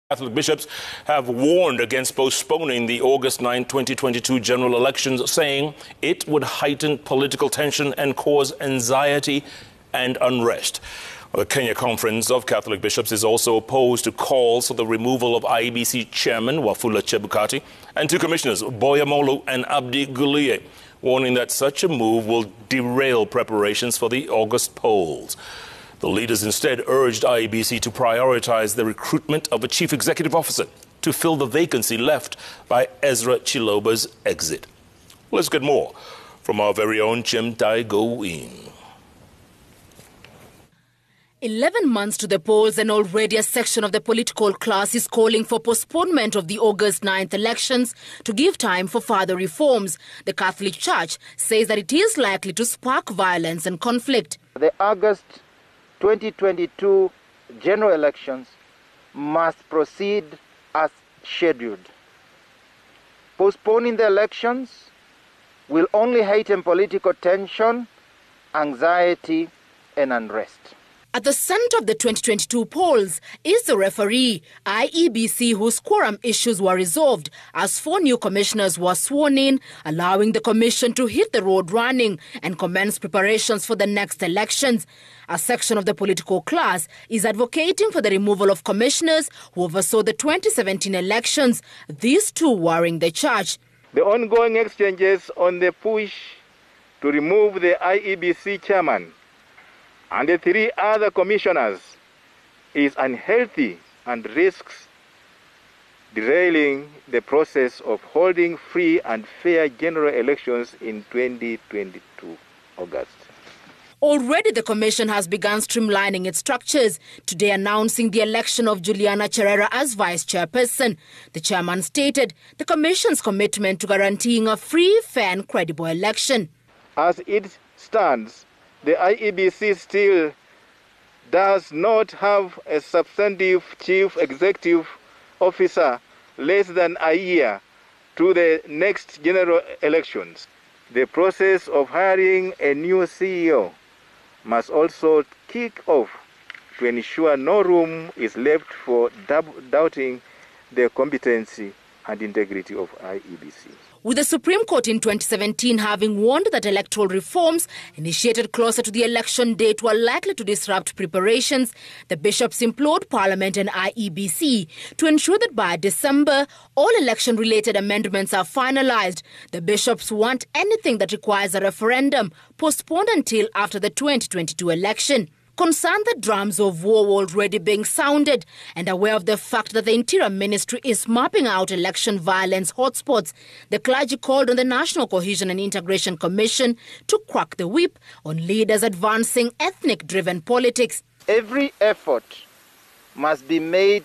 Catholic bishops have warned against postponing the August 9, 2022 general elections, saying it would heighten political tension and cause anxiety and unrest. The Kenya Conference of Catholic Bishops is also opposed to calls for the removal of IEBC Chairman Wafula Chebukati and two commissioners, Boya, Molu and Abdi, Guliye, warning that such a move will derail preparations for the August polls. The leaders instead urged IEBC to prioritise the recruitment of a chief executive officer to fill the vacancy left by Ezra Chiloba's exit. Let's get more from our very own Chimtai Go-in. 11 months to the polls, and already a section of the political class is calling for postponement of the August 9th elections to give time for further reforms. The Catholic Church says that it is likely to spark violence and conflict. The August 2022 general elections must proceed as scheduled. Postponing the elections will only heighten political tension, anxiety, and unrest. At the centre of the 2022 polls is the referee, IEBC, whose quorum issues were resolved as 4 new commissioners were sworn in, allowing the commission to hit the road running and commence preparations for the next elections. A section of the political class is advocating for the removal of commissioners who oversaw the 2017 elections, these two worrying the church. The ongoing exchanges on the push to remove the IEBC chairman and the 3 other commissioners is unhealthy and risks derailing the process of holding free and fair general elections in 2022 August. Already the commission has begun streamlining its structures, today announcing the election of Juliana Cherera as vice chairperson. The chairman stated the commission's commitment to guaranteeing a free, fair and credible election. As it stands, the IEBC still does not have a substantive chief executive officer less than a year to the next general elections. The process of hiring a new CEO must also kick off to ensure no room is left for doubting the competency and integrity of IEBC. With the Supreme Court in 2017 having warned that electoral reforms initiated closer to the election date were likely to disrupt preparations, the bishops implored Parliament and IEBC to ensure that by December, all election-related amendments are finalised. The bishops want anything that requires a referendum postponed until after the 2022 election. Concerned that drums of war were already being sounded and aware of the fact that the Interior Ministry is mapping out election violence hotspots, the clergy called on the National Cohesion and Integration Commission to crack the whip on leaders advancing ethnic-driven politics. Every effort must be made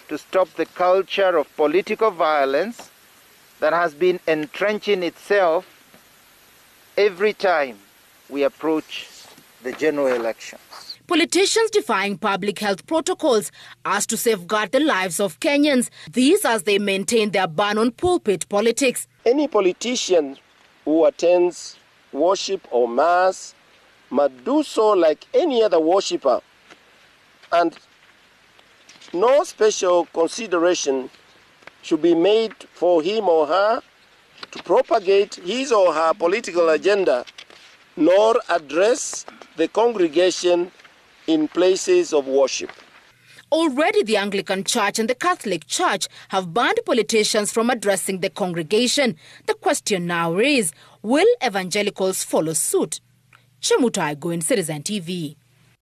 to stop the culture of political violence that has been entrenching itself every time we approach the general elections. Politicians defying public health protocols asked to safeguard the lives of Kenyans, these as they maintain their ban on pulpit politics. Any politician who attends worship or mass must do so like any other worshipper, and no special consideration should be made for him or her to propagate his or her political agenda, nor address the congregation in places of worship. Already the Anglican Church and the Catholic Church have banned politicians from addressing the congregation. The question now is, will evangelicals follow suit? Chimtai Go-in, Citizen TV.